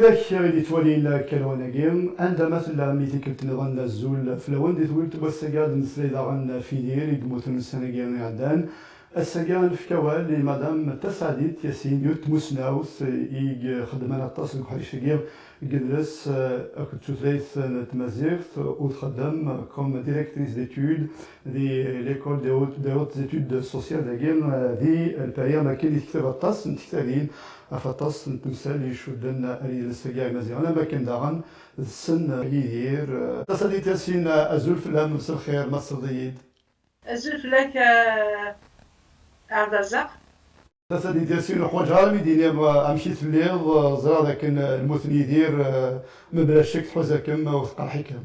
وذاك اللي توالي كالوناكيم عندما مثلا ميثيكلت نظن الزول فلون دي تقول تبسقاد نسلي داغن في دير يدموتن السنة عندان السجان في كوال اللي مدام تسعديت ياسين يوت مسناوس خدمنا التصل حريشية جلس أكد تثليث تمازيغت وتخدم comme directrice d'études دي l'école des hautes études sociales داكين دي البايا ما كاين يكتب الطاس نتكتبين أفطاس نتمثل يشدن السجاي مزيانا ما كان داغن السن يدير تصديت ياسين أزول في الأمن الخير مصر ضيد أزول لك عبد الرزاق تصديت ياسين حوايج عالمي ديني أمشيت الليل زرا ذاك المثني يدير ما بلا شك حوزاكم وفق الحكم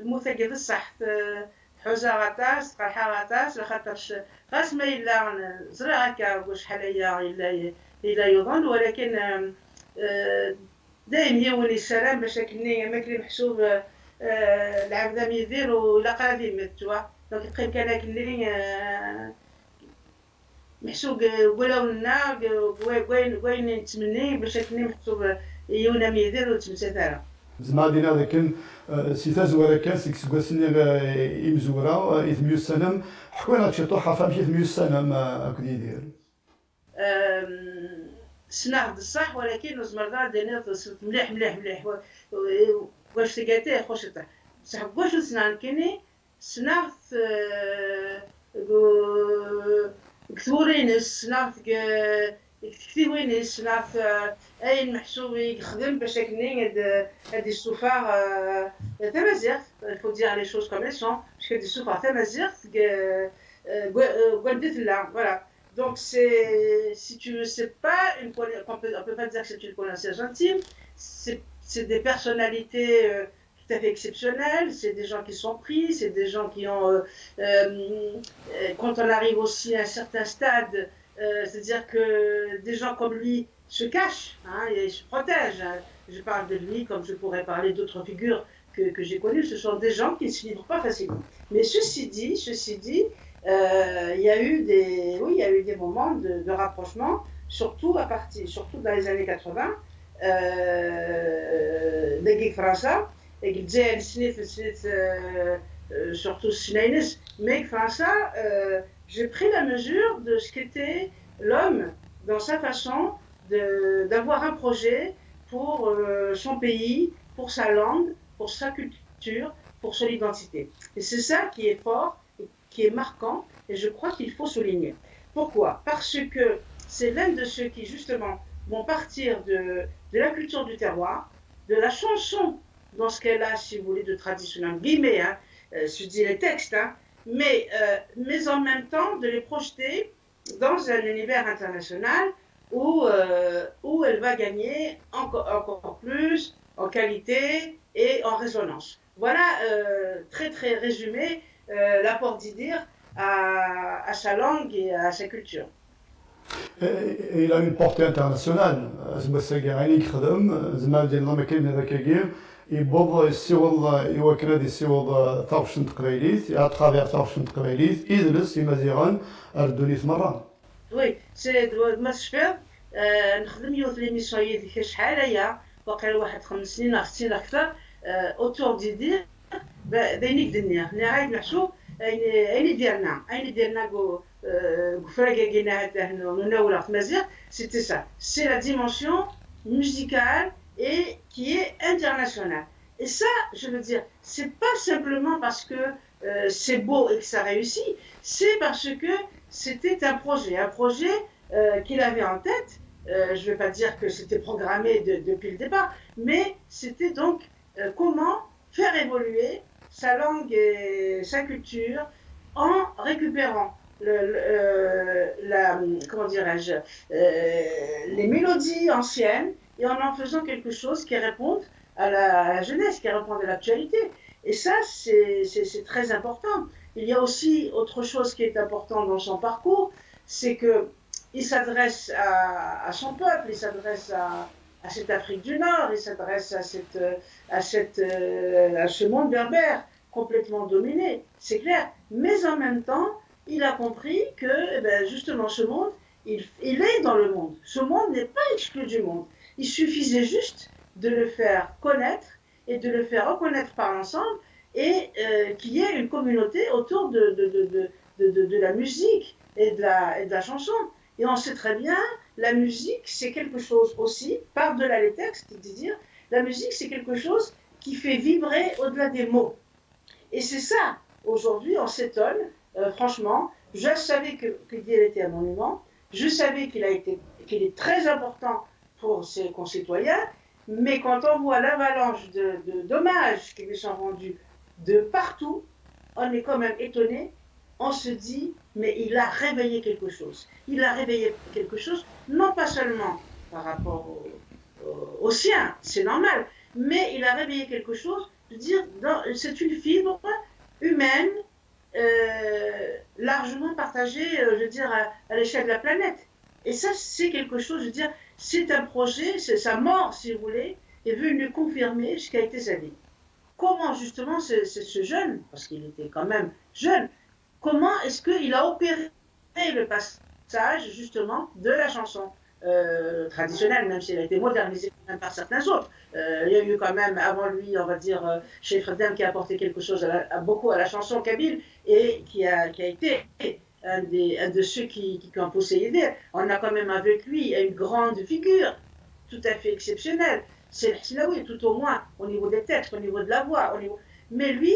المثقف الصح حوزة غطاس قرحة غطاس لخاطرش غاس ما إلا زرا هكا وشحال إلا يظن ولكن دايم يولي السلام باش كني ماكلي محسوب العبد يدير ولا قادم متوا دونك يبقى كان كني محسوب ولو لنا وين نتمني باش كني محسوب يونا ميدير وتمثال زعما دينا ذاك سيتاز ولا كاس كسكواسني يمزورا يثميو السنم حكونا شي طوحه فهمتي يثميو السنم هاك يدير سنعرف بصح ولكن زمرضا دينا مليح واش تلقاتيه خوش طيح بصح واش سنعرف كيني سنعرف كثورين سنعرف كثيرين سنعرف أي محسوب يخدم باش كني هاد السفار تمازيغ faut dire les choses comme elles sont parce que des sufar تمازيغ قلدت لا voilà donc c'est pas on peut pas dire que c'est une connaissance intime c'est des personnalités tout à fait exceptionnelles, c'est des gens qui sont pris, c'est des gens qui ont quand on arrive aussi à un certain stade c'est-à-dire que des gens comme lui se cachent et se protègent. Je parle de lui comme je pourrais parler d'autres figures que j'ai connues. Ce sont des gens qui ne se livrent pas facilement. Mais ceci dit, il y a eu des moments de rapprochement, surtout dans les années 80, des geeks français, et qui disaient surtout Sinaïnis, mais français. J'ai pris la mesure de ce qu'était l'homme dans sa façon d'avoir un projet pour son pays, pour sa langue, pour sa culture, pour son identité. Et c'est ça qui est fort, et qui est marquant, et je crois qu'il faut souligner. Pourquoi ? Parce que c'est l'un de ceux qui, justement, vont partir de la culture du terroir, de la chanson, dans ce qu'elle a, si vous voulez, de traditionnel, guillemets, je dis les textes, mais en même temps de les projeter dans un univers international où elle va gagner encore plus en qualité et en résonance. Voilà, très très résumé, l'apport d'Idir à sa langue et à sa culture. Il a une portée internationale. يبوض السيوض يوكرد السيوض ثورشن تقريليث اترافير ثورشن تقريليث يدرس يمازيغان اردونيث مرة. وي سي ما شفت نخدم يوث ليميسيون يديك شحال هي واقيلا واحد 5 سنين 6 اكثر اوتور ديدير بينيك دنيا نعاود نحسو اين ديالنا فراكاكينا هذا نناولا في مازيغ سيتي سا سي لا ديمونسيون musicale et qui est international. Et ça, je veux dire, c'est pas simplement parce que c'est beau et que ça réussit, c'est parce que c'était un projet qu'il avait en tête. Je ne vais pas dire que c'était programmé depuis le départ, mais c'était donc comment faire évoluer sa langue et sa culture en récupérant comment dirais-je, les mélodies anciennes et en faisant quelque chose qui réponde à la jeunesse, qui répond à l'actualité. Et ça, c'est très important. Il y a aussi autre chose qui est important dans son parcours, c'est qu'il s'adresse à son peuple, il s'adresse à cette Afrique du Nord, il s'adresse à ce monde berbère complètement dominé, c'est clair. Mais en même temps, il a compris que justement ce monde, il est dans le monde. Ce monde n'est pas exclu du monde. Il suffisait juste de le faire connaître et de le faire reconnaître par l'ensemble et qu'il y ait une communauté autour de la musique et de la chanson. Et on sait très bien, la musique, c'est quelque chose aussi, par-delà les textes, c'est-à-dire, la musique, c'est quelque chose qui fait vibrer au-delà des mots. Et c'est ça, aujourd'hui, on s'étonne, franchement, je savais que Diel était un monument, je savais qu'il est très important pour ses concitoyens, mais quand on voit l'avalanche d'hommages qui lui sont rendus de partout, on est quand même étonné, on se dit, mais il a réveillé quelque chose. Il a réveillé quelque chose, non pas seulement par rapport au sien, c'est normal, mais il a réveillé quelque chose, de dire, c'est une fibre humaine largement partagée, je veux dire, à l'échelle de la planète. Et ça, c'est quelque chose, je veux dire, c'est un projet, c'est sa mort, si vous voulez, est venue confirmer ce qu'a été sa vie. Comment, justement, ce jeune, parce qu'il était quand même jeune, comment est-ce qu'il a opéré le passage, justement, de la chanson traditionnelle, même si elle a été modernisée même par certains autres. Il y a eu quand même, avant lui, on va dire, Cheikh Fredem qui a apporté quelque chose beaucoup à la chanson kabyle et qui a été un de ceux qui ont possédé. On a quand même avec lui une grande figure, tout à fait exceptionnelle. C'est le Hilaoui, tout au moins, au niveau des textes, au niveau de la voix. Mais lui,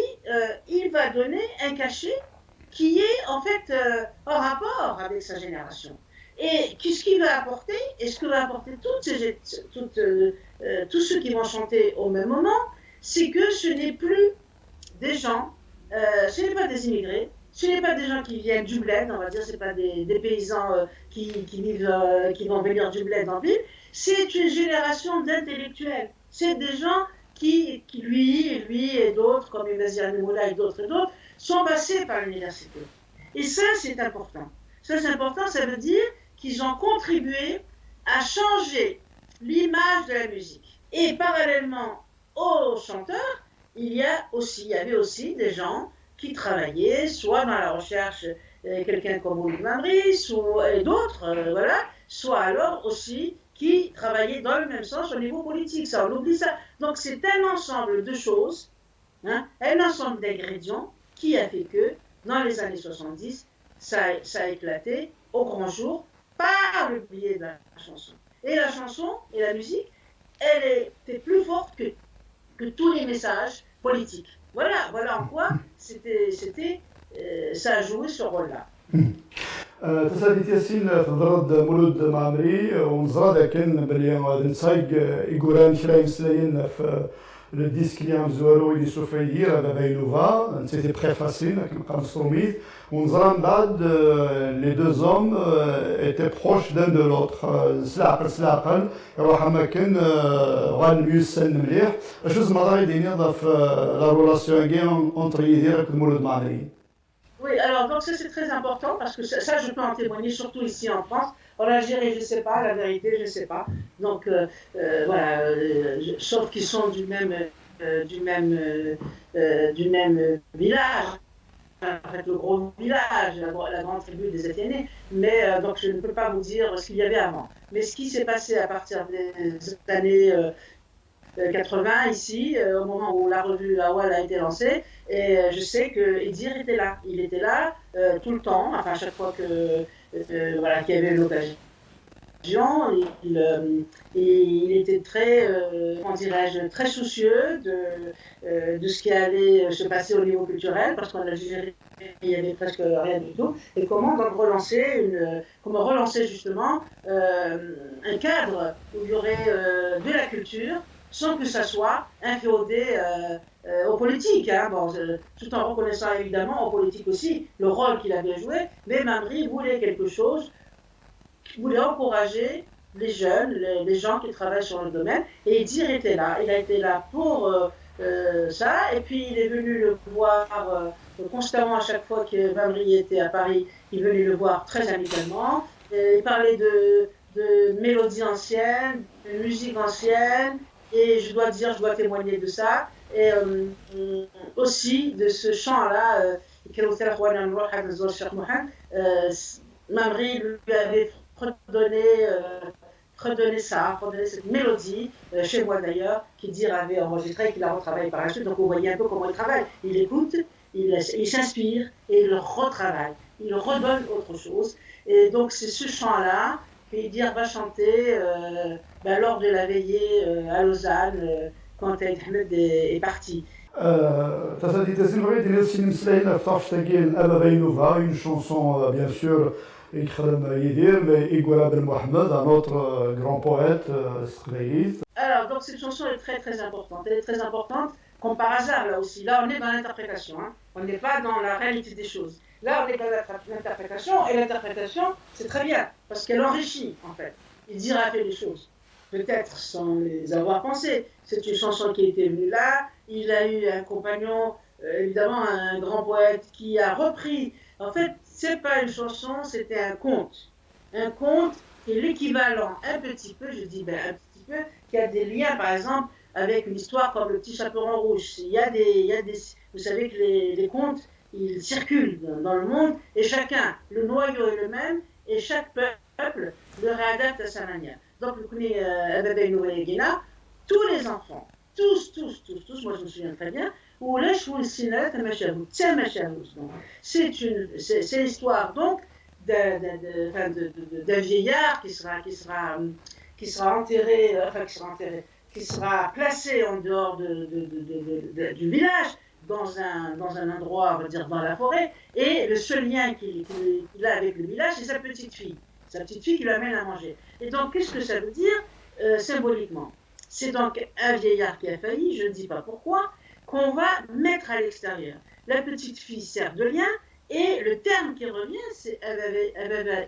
il va donner un cachet qui est en fait en rapport avec sa génération. Et qu'est-ce qu'il va apporter? Et ce que va apporter tous ceux qui vont chanter au même moment, c'est que ce n'est plus des gens, ce n'est pas des immigrés, ce n'est pas des gens qui viennent du bled, on va dire, ce n'est pas des paysans qui vont venir du bled en ville, c'est une génération d'intellectuels. C'est des gens qui lui et d'autres, comme Nazir Nemoula et d'autres, sont passés par l'université. Et ça, c'est important. Ça, c'est important, ça veut dire qu'ils ont contribué à changer l'image de la musique. Et parallèlement aux chanteurs, il y avait aussi des gens qui travaillaient soit dans la recherche, quelqu'un comme Ould Mamri, et d'autres, voilà, soit alors aussi qui travaillaient dans le même sens au niveau politique. Ça, on oublie ça. Donc c'est un ensemble de choses, hein, un ensemble d'ingrédients qui a fait que, dans les années 70, ça a éclaté au grand jour par le biais de la chanson. Et la chanson et la musique, elle était plus forte que tous les messages politiques. Voilà en quoi ça a joué ce rôle-là. تساليت ياسين في ضرد مولود معمري ونزرا كان بلي نصايق يقولان شراي مسلاين في le disque اللي عم زوارو اللي سوف يدير هذا بايلوفا سيتي بريفاسي كنبقى نصوميت ونزرا من بعد لي دو زوم ايتي بروش دان دو لوتر سلاقل يروح اماكن غنميو السن مليح شو زعما يديني في لا رولاسيون كاين اونتر يدير مولود معمري. Oui, alors donc ça c'est très important parce que ça je peux en témoigner surtout ici en France. En Algérie, je ne sais pas, la vérité, je ne sais pas. Donc voilà, sauf qu'ils sont du même village, en fait le gros village, la grande tribu des Étiennais. Mais donc je ne peux pas vous dire ce qu'il y avait avant. Mais ce qui s'est passé à partir des années 80 ici, au moment où la revue Awal a été lancée, et je sais que Edir était là. Il était là tout le temps, enfin à chaque fois voilà, qu'il y avait l'occasion. Il était très, comment dirais-je, très soucieux de ce qui allait se passer au niveau culturel, parce qu'en Algérie, il n'y avait presque rien du tout, et comment donc relancer justement un cadre où il y aurait de la culture, sans que ça soit inféodé aux politiques, hein. Bon, tout en reconnaissant évidemment aux politiques aussi le rôle qu'il avait joué, mais Mamri voulait quelque chose, voulait encourager les jeunes, les gens qui travaillent sur le domaine, et Edir était là. Il a été là pour ça, et puis il est venu le voir constamment à chaque fois que Mamri était à Paris, il est venu le voir très amicalement, il parlait de mélodies anciennes, de musique ancienne, et je dois témoigner de ça, et aussi de ce chant-là, Mamri lui avait redonner ça, redonner cette mélodie, chez moi d'ailleurs, qu'Idir avait enregistré et qu'il a retravaillé par la suite. Donc vous voyez un peu comment il travaille. Il écoute, il s'inspire et il le retravaille. Il redonne autre chose. Et donc c'est ce chant-là qu'Idir va chanter lors de la veillée à Lausanne, quand Aïd Ahmed est parti. Tassadi Tassin Roued, il y a aussi une chanson bien sûr Yidir, mais Igouala Ben Mohamed, un autre grand poète israélite. Alors, donc cette chanson est très très importante. Elle est très importante, comme par hasard là aussi. Là, on est dans l'interprétation. Hein. On n'est pas dans la réalité des choses. Là, on est dans l'interprétation, et l'interprétation, c'est très bien, parce qu'elle enrichit, en fait. Il dira fait les choses, peut-être sans les avoir pensées. C'est une chanson qui était venue là. Il a eu un compagnon, évidemment un grand poète, qui a repris. En fait, c'est pas une chanson, c'était un conte. Un conte qui est l'équivalent un petit peu, je dis un petit peu, qui a des liens, par exemple, avec une histoire comme le Petit Chaperon Rouge. Il y a des vous savez que les contes, ils circulent dans le monde, et chacun, le noyau est le même, et chaque peuple le réadapte à sa manière. Donc, vous connaissez Ababa Nouvelle Guéna, tous les enfants, tous, moi je me souviens très bien, où c'est l'histoire donc d'un vieillard qui sera enterré, qui sera placé en dehors du village, dans un endroit, on va dire, dans la forêt, et le seul lien qu'il a avec le village, c'est sa petite fille qui l'amène à manger. Et donc, qu'est-ce que ça veut dire symboliquement? C'est donc un vieillard qui a failli, je ne dis pas pourquoi, qu'on va mettre à l'extérieur. La petite fille sert de lien, et le terme qui revient, c'est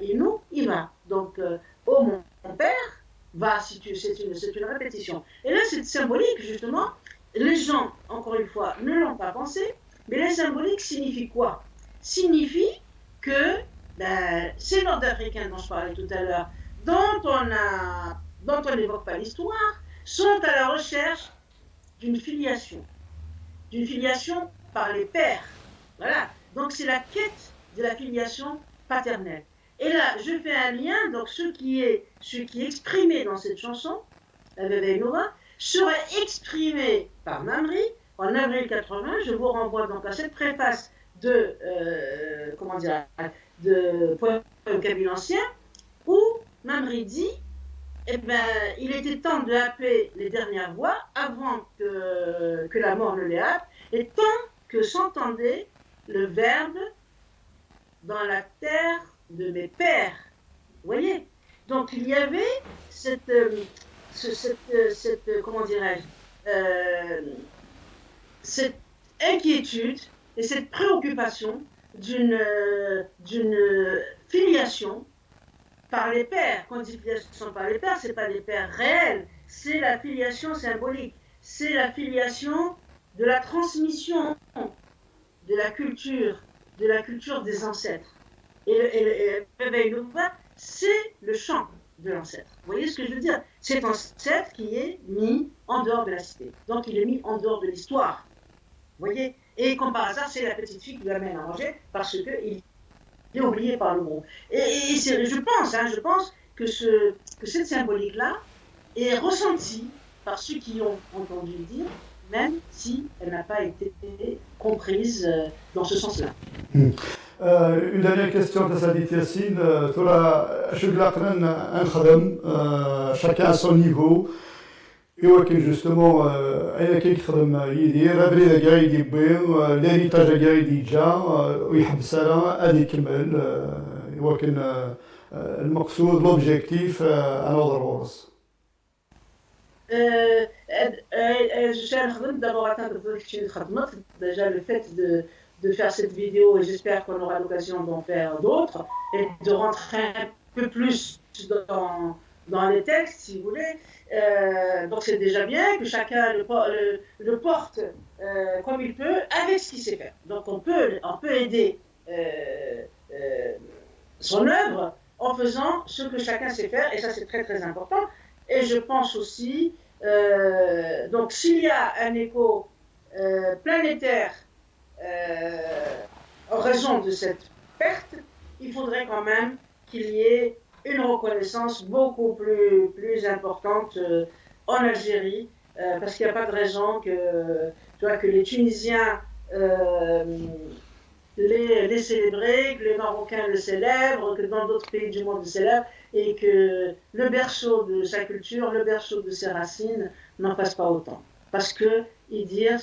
Inu Iva. Donc, oh mon père va, c'est une répétition. Et là, c'est symbolique, justement. Les gens, encore une fois, ne l'ont pas pensé, mais la symbolique signifie quoi? Signifie que ces Nord-Africains dont je parlais tout à l'heure, dont on n'évoque pas l'histoire, sont à la recherche d'une filiation par les pères. Voilà. Donc c'est la quête de la filiation paternelle. Et là, je fais un lien, donc ce qui est exprimé dans cette chanson, serait exprimé par Mamri en avril 80. Je vous renvoie donc à cette préface de Poème Kabyle ancien, où Mamri dit il était temps de happer les dernières voix avant que la mort ne les happe, et tant que s'entendait le verbe dans la terre de mes pères. Vous voyez? Donc il y avait cette inquiétude et cette préoccupation d'une filiation par les pères. Quand on dit filiation par les pères, ce n'est pas les pères réels, c'est la filiation symbolique, c'est la filiation de la transmission de la culture des ancêtres. Et le c'est le chant de l'ancêtre. Vous voyez ce que je veux dire? Cet ancêtre qui est mis en dehors de la cité. Donc il est mis en dehors de l'histoire. Vous voyez? Et comme par hasard, c'est la petite fille qui l'amène à manger parce qu'il est oublié par le groupe. Et je pense que cette symbolique-là est ressentie par ceux qui ont entendu le dire, même si elle n'a pas été comprise dans ce sens-là. Une dernière question de Sadit Yassine. Chacun à son niveau. يمكن جوستومون اين كيخدم يدير ابري قاعد يبي ليريتاج قاعد يجا ويحبس انا ادي يكمل يمكن المقصود لوبجيكتيف انا ضرورس je خدمت d'abord déjà le fait de faire cette vidéo, et j'espère qu'on aura l'occasion d'en faire d'autres et de rentrer un peu plus dans les textes, si vous voulez. Donc c'est déjà bien que chacun le porte comme il peut, avec ce qu'il sait faire. Donc on peut aider son œuvre en faisant ce que chacun sait faire, et ça c'est très très important. Et je pense aussi, donc s'il y a un écho planétaire en raison de cette perte, il faudrait quand même qu'il y ait une reconnaissance beaucoup plus importante en Algérie, parce qu'il n'y a pas de raison que les Tunisiens euh, les célébrer, que les Marocains le célèbrent, que dans d'autres pays du monde le célèbrent, et que le berceau de sa culture, le berceau de ses racines n'en fasse pas autant. Parce que Idir,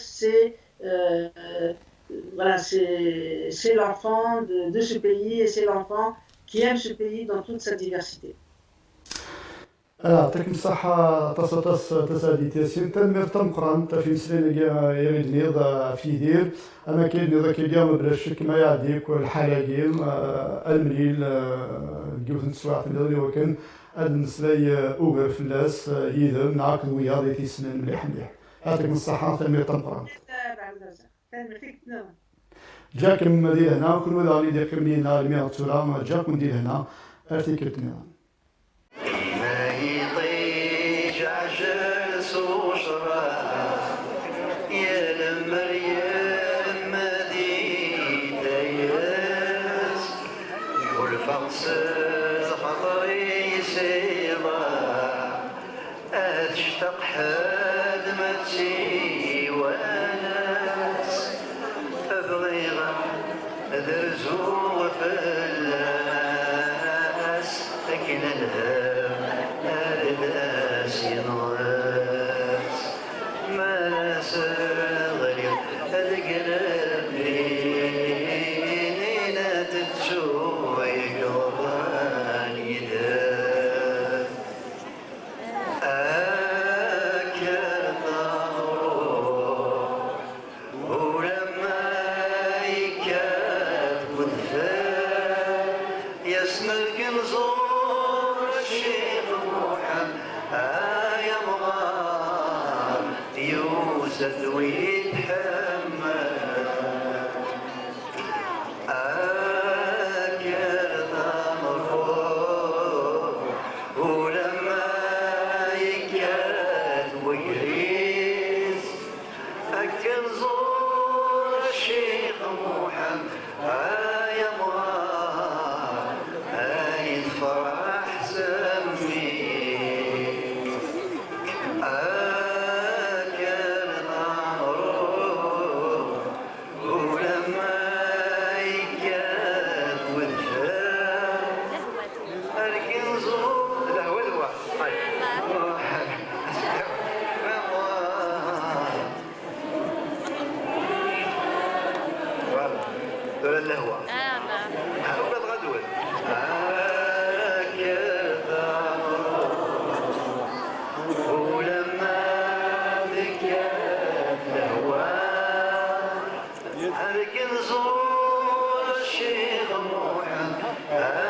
voilà, c'est l'enfant de ce pays et c'est l'enfant qui aime ce pays dans toute sa diversité. يعطيك الصحة تصادي تاسين تنمير تمقران تا في مسلين يريد نيض في دير أما كاين نيض كيليام بلا شك ما يعديك والحلاقيم المليل جوث نسواع تنيض وكان هاد نسلاي أوغر فلاس يذم نعاقد ويا ذي تيسنين مليح مليح يعطيك الصحة تنمير تمقران جاكم ديال هنا كل ولا غادي دير كملي نهار 100 تسورة جاكم ديال هنا ارتيكلت نيض اشتاق حد ما تسي وناس ابغي ادرزو فلاس لكن الهم الناس ينغاس ما ناس غريب القلب لينا تتسوي قربان يدار ويتحمل آكل ضمره ولما يكاد ويعيش أكل زور الشيخ محمد يا مرار الفرح سمي الهوى حبت غدوة ولما ذكرت الهوى هلك نزور الشيخ محمد